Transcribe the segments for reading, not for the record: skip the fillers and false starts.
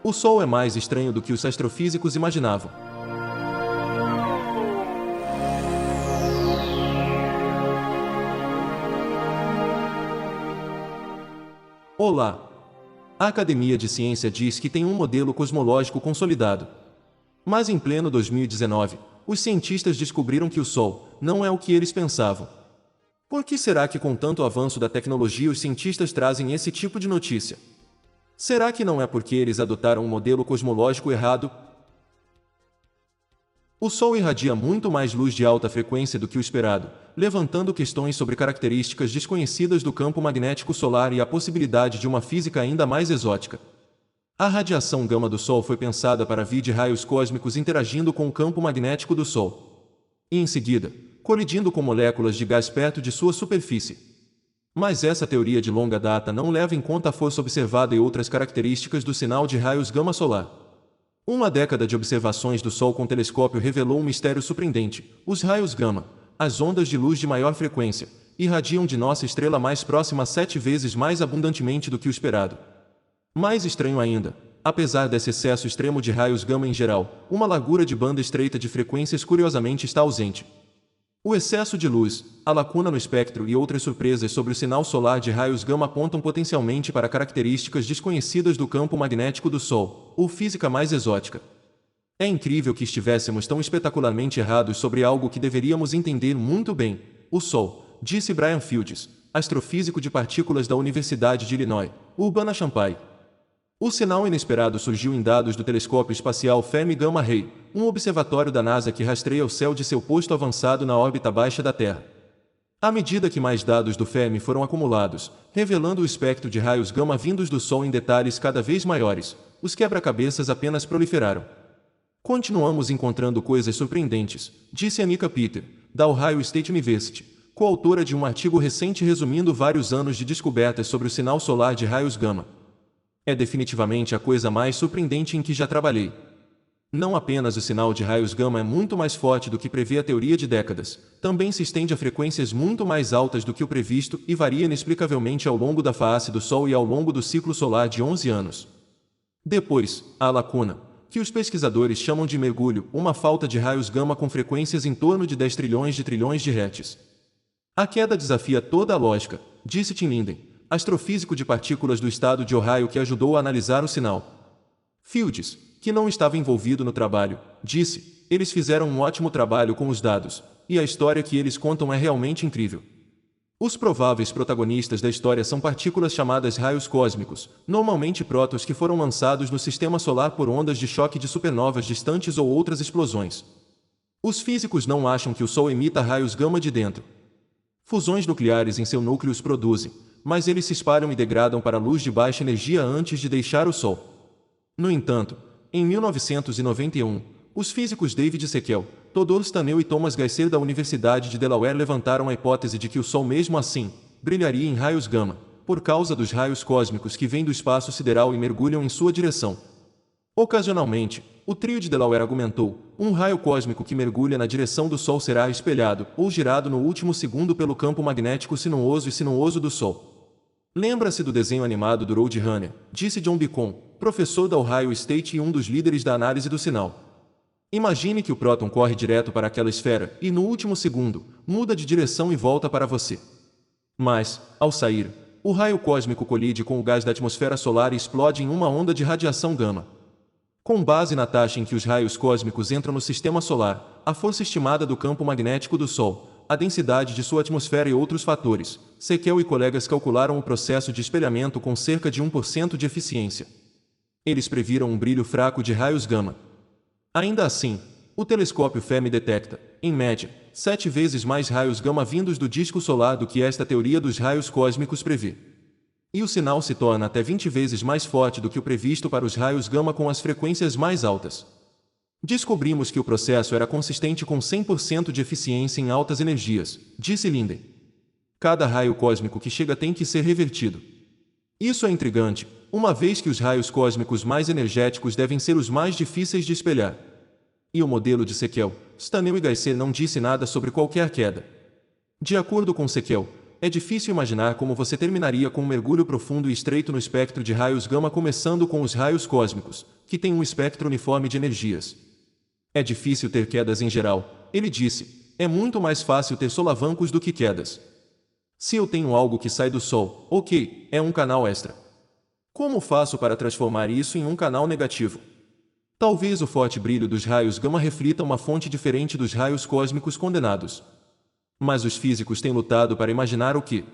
O Sol é mais estranho do que os astrofísicos imaginavam. Olá! A Academia de Ciência diz que tem um modelo cosmológico consolidado. Mas em pleno 2019, os cientistas descobriram que o Sol não é o que eles pensavam. Por que será que com tanto avanço da tecnologia os cientistas trazem esse tipo de notícia? Será que não é porque eles adotaram um modelo cosmológico errado? O Sol irradia muito mais luz de alta frequência do que o esperado, levantando questões sobre características desconhecidas do campo magnético solar e a possibilidade de uma física ainda mais exótica. A radiação gama do Sol foi pensada para vir de raios cósmicos interagindo com o campo magnético do Sol. E em seguida, colidindo com moléculas de gás perto de sua superfície. Mas essa teoria de longa data não leva em conta a força observada e outras características do sinal de raios gama solar. Uma década de observações do Sol com telescópio revelou um mistério surpreendente. Os raios gama, as ondas de luz de maior frequência, irradiam de nossa estrela mais próxima 7 vezes mais abundantemente do que o esperado. Mais estranho ainda, apesar desse excesso extremo de raios gama em geral, uma largura de banda estreita de frequências curiosamente está ausente. O excesso de luz, a lacuna no espectro e outras surpresas sobre o sinal solar de raios gama apontam potencialmente para características desconhecidas do campo magnético do Sol, ou física mais exótica. É incrível que estivéssemos tão espetacularmente errados sobre algo que deveríamos entender muito bem. O Sol, disse Brian Fields, astrofísico de partículas da Universidade de Illinois, Urbana-Champaign. O sinal inesperado surgiu em dados do telescópio espacial Fermi Gamma Ray, um observatório da NASA que rastreia o céu de seu posto avançado na órbita baixa da Terra. À medida que mais dados do Fermi foram acumulados, revelando o espectro de raios gama vindos do Sol em detalhes cada vez maiores, os quebra-cabeças apenas proliferaram. Continuamos encontrando coisas surpreendentes, disse Anika Peter, da Ohio State University, coautora de um artigo recente resumindo vários anos de descobertas sobre o sinal solar de raios gama. É definitivamente a coisa mais surpreendente em que já trabalhei. Não apenas o sinal de raios gama é muito mais forte do que prevê a teoria de décadas, também se estende a frequências muito mais altas do que o previsto e varia inexplicavelmente ao longo da face do Sol e ao longo do ciclo solar de 11 anos. Depois, há a lacuna, que os pesquisadores chamam de mergulho, uma falta de raios gama com frequências em torno de 10 trilhões de hertz. A queda desafia toda a lógica, disse Tim Linden, astrofísico de partículas do estado de Ohio que ajudou a analisar o sinal. Fields, que não estava envolvido no trabalho, disse: eles fizeram um ótimo trabalho com os dados, e a história que eles contam é realmente incrível. Os prováveis protagonistas da história são partículas chamadas raios cósmicos, normalmente prótons que foram lançados no sistema solar por ondas de choque de supernovas distantes ou outras explosões. Os físicos não acham que o Sol emita raios gama de dentro. Fusões nucleares em seu núcleo os produzem, mas eles se espalham e degradam para a luz de baixa energia antes de deixar o Sol. No entanto, em 1991, os físicos David Sequel, Todor Stanel e Thomas Geiser da Universidade de Delaware levantaram a hipótese de que o Sol mesmo assim, brilharia em raios gama, por causa dos raios cósmicos que vêm do espaço sideral e mergulham em sua direção. Ocasionalmente, o trio de Delaware argumentou, um raio cósmico que mergulha na direção do Sol será espelhado ou girado no último segundo pelo campo magnético sinuoso e sinuoso do Sol. Lembra-se do desenho animado do Roadrunner, disse John Beacon, professor da Ohio State e um dos líderes da análise do sinal. Imagine que o próton corre direto para aquela esfera e, no último segundo, muda de direção e volta para você. Mas, ao sair, o raio cósmico colide com o gás da atmosfera solar e explode em uma onda de radiação gama. Com base na taxa em que os raios cósmicos entram no sistema solar, a força estimada do campo magnético do Sol, a densidade de sua atmosfera e outros fatores, Sequel e colegas calcularam o processo de espelhamento com cerca de 1% de eficiência. Eles previram um brilho fraco de raios gama. Ainda assim, o telescópio Fermi detecta, em média, 7 vezes mais raios gama vindos do disco solar do que esta teoria dos raios cósmicos prevê. E o sinal se torna até 20 vezes mais forte do que o previsto para os raios gama com as frequências mais altas. Descobrimos que o processo era consistente com 100% de eficiência em altas energias, disse Linden. Cada raio cósmico que chega tem que ser revertido. Isso é intrigante, uma vez que os raios cósmicos mais energéticos devem ser os mais difíceis de espelhar. E o modelo de Sequel, Stanel e Geiser não disse nada sobre qualquer queda. De acordo com Sequel, é difícil imaginar como você terminaria com um mergulho profundo e estreito no espectro de raios gama, começando com os raios cósmicos, que têm um espectro uniforme de energias. É difícil ter quedas em geral, ele disse. É muito mais fácil ter solavancos do que quedas. Se eu tenho algo que sai do Sol, ok, é um canal extra. Como faço para transformar isso em um canal negativo? Talvez o forte brilho dos raios gama reflita uma fonte diferente dos raios cósmicos condenados. Mas os físicos têm lutado para imaginar o que.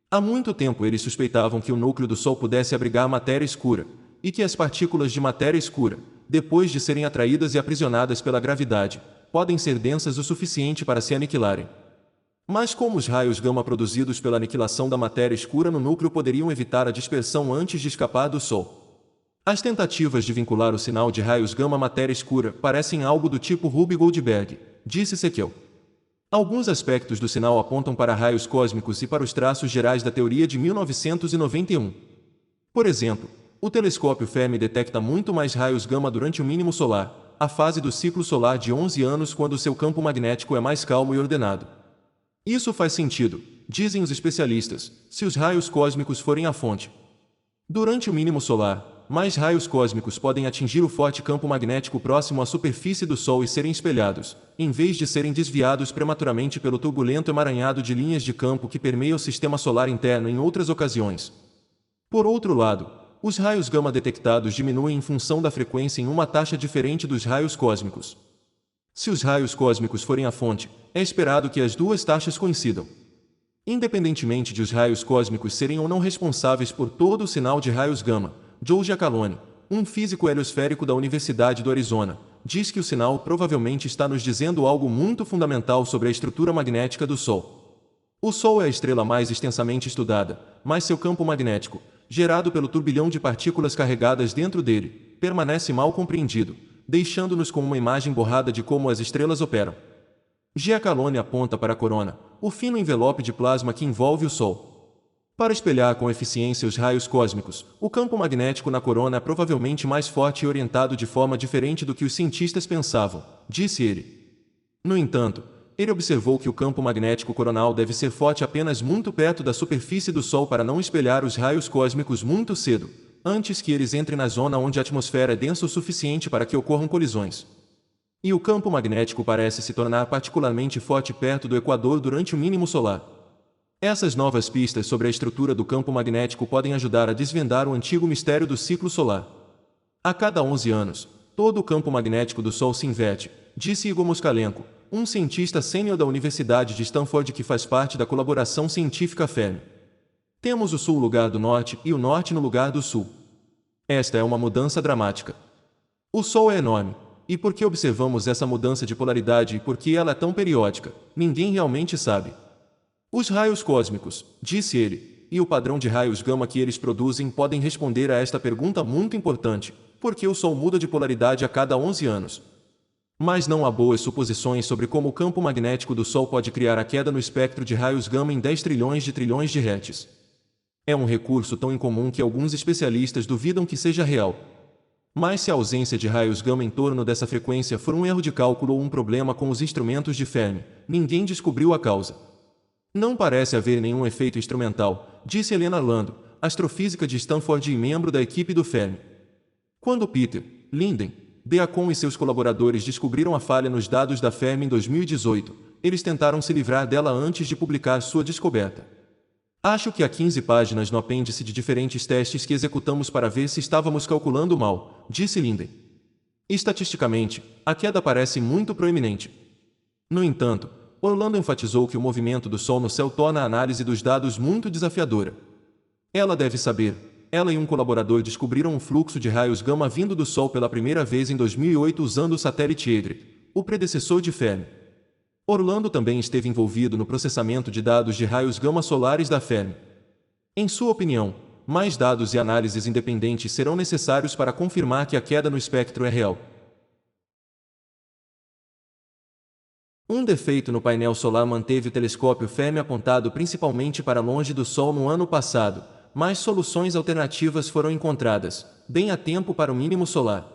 Há muito tempo eles suspeitavam que o núcleo do Sol pudesse abrigar matéria escura, e que as partículas de matéria escura, depois de serem atraídas e aprisionadas pela gravidade, podem ser densas o suficiente para se aniquilarem. Mas como os raios gama produzidos pela aniquilação da matéria escura no núcleo poderiam evitar a dispersão antes de escapar do Sol? As tentativas de vincular o sinal de raios gama à matéria escura parecem algo do tipo Hubble-Goldberg, disse Sequel. Alguns aspectos do sinal apontam para raios cósmicos e para os traços gerais da teoria de 1991. Por exemplo, o telescópio Fermi detecta muito mais raios gama durante o mínimo solar, a fase do ciclo solar de 11 anos, quando seu campo magnético é mais calmo e ordenado. Isso faz sentido, dizem os especialistas, se os raios cósmicos forem a fonte. Durante o mínimo solar, mais raios cósmicos podem atingir o forte campo magnético próximo à superfície do Sol e serem espelhados, em vez de serem desviados prematuramente pelo turbulento emaranhado de linhas de campo que permeia o sistema solar interno em outras ocasiões. Por outro lado, os raios gama detectados diminuem em função da frequência em uma taxa diferente dos raios cósmicos. Se os raios cósmicos forem a fonte, é esperado que as duas taxas coincidam. Independentemente de os raios cósmicos serem ou não responsáveis por todo o sinal de raios gama, Joe Giacalone, um físico heliosférico da Universidade do Arizona, diz que o sinal provavelmente está nos dizendo algo muito fundamental sobre a estrutura magnética do Sol. O Sol é a estrela mais extensamente estudada, mas seu campo magnético, gerado pelo turbilhão de partículas carregadas dentro dele, permanece mal compreendido, deixando-nos com uma imagem borrada de como as estrelas operam. Giacalone aponta para a corona, o fino envelope de plasma que envolve o Sol. Para espelhar com eficiência os raios cósmicos, o campo magnético na corona é provavelmente mais forte e orientado de forma diferente do que os cientistas pensavam, disse ele. No entanto, ele observou que o campo magnético coronal deve ser forte apenas muito perto da superfície do Sol para não espelhar os raios cósmicos muito cedo, antes que eles entrem na zona onde a atmosfera é densa o suficiente para que ocorram colisões. E o campo magnético parece se tornar particularmente forte perto do Equador durante o mínimo solar. Essas novas pistas sobre a estrutura do campo magnético podem ajudar a desvendar o antigo mistério do ciclo solar. A cada 11 anos, todo o campo magnético do Sol se inverte, disse Igor Moskalenko, um cientista sênior da Universidade de Stanford que faz parte da colaboração científica Fermi. Temos o Sul no lugar do Norte e o Norte no lugar do Sul. Esta é uma mudança dramática. O Sol é enorme, e por que observamos essa mudança de polaridade e por que ela é tão periódica, ninguém realmente sabe. Os raios cósmicos, disse ele, e o padrão de raios gama que eles produzem podem responder a esta pergunta muito importante: por que o Sol muda de polaridade a cada 11 anos? Mas não há boas suposições sobre como o campo magnético do Sol pode criar a queda no espectro de raios gama em 10 trilhões de hertz. É um recurso tão incomum que alguns especialistas duvidam que seja real. Mas se a ausência de raios gama em torno dessa frequência for um erro de cálculo ou um problema com os instrumentos de Fermi, ninguém descobriu a causa. Não parece haver nenhum efeito instrumental, disse Helena Lando, astrofísica de Stanford e membro da equipe do Fermi. Quando Peter Linden Deacon e seus colaboradores descobriram a falha nos dados da Fermi em 2018, eles tentaram se livrar dela antes de publicar sua descoberta. Acho que há 15 páginas no apêndice de diferentes testes que executamos para ver se estávamos calculando mal, disse Linden. Estatisticamente, a queda parece muito proeminente. No entanto, Orlando enfatizou que o movimento do Sol no céu torna a análise dos dados muito desafiadora. Ela deve saber. Ela e um colaborador descobriram um fluxo de raios gama vindo do Sol pela primeira vez em 2008 usando o satélite Eddred, o predecessor de Fermi. Orlando também esteve envolvido no processamento de dados de raios gama solares da Fermi. Em sua opinião, mais dados e análises independentes serão necessários para confirmar que a queda no espectro é real. Um defeito no painel solar manteve o telescópio Fermi apontado principalmente para longe do Sol no ano passado, mas soluções alternativas foram encontradas, bem a tempo para o mínimo solar.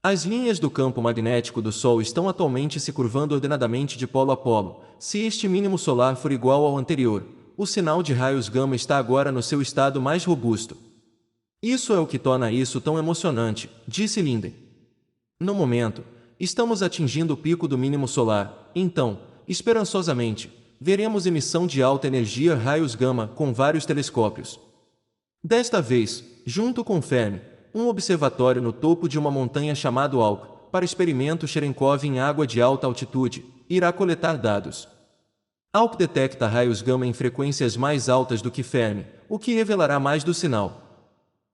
As linhas do campo magnético do Sol estão atualmente se curvando ordenadamente de polo a polo, se este mínimo solar for igual ao anterior, o sinal de raios gama está agora no seu estado mais robusto. Isso é o que torna isso tão emocionante, disse Linden. No momento, estamos atingindo o pico do mínimo solar, então, esperançosamente, veremos emissão de alta energia raios gama com vários telescópios. Desta vez, junto com Fermi, um observatório no topo de uma montanha chamado ALK, para experimento Cherenkov em água de alta altitude, irá coletar dados. ALK detecta raios gama em frequências mais altas do que Fermi, o que revelará mais do sinal.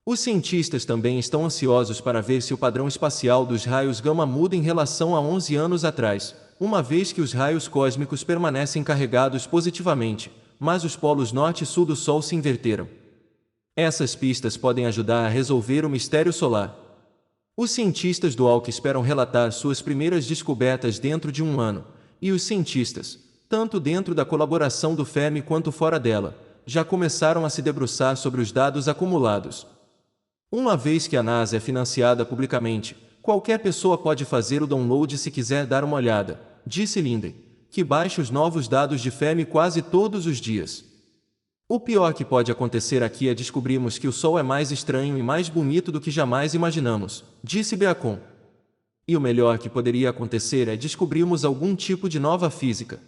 Os cientistas também estão ansiosos para ver se o padrão espacial dos raios gama muda em relação a 11 anos atrás, uma vez que os raios cósmicos permanecem carregados positivamente, mas os polos norte e sul do Sol se inverteram. Essas pistas podem ajudar a resolver o mistério solar. Os cientistas do ALK esperam relatar suas primeiras descobertas dentro de um ano, e os cientistas, tanto dentro da colaboração do Fermi quanto fora dela, já começaram a se debruçar sobre os dados acumulados. Uma vez que a NASA é financiada publicamente, qualquer pessoa pode fazer o download se quiser dar uma olhada, disse Linden, que baixa os novos dados de Fermi quase todos os dias. O pior que pode acontecer aqui é descobrirmos que o Sol é mais estranho e mais bonito do que jamais imaginamos, disse Beacon. E o melhor que poderia acontecer é descobrirmos algum tipo de nova física.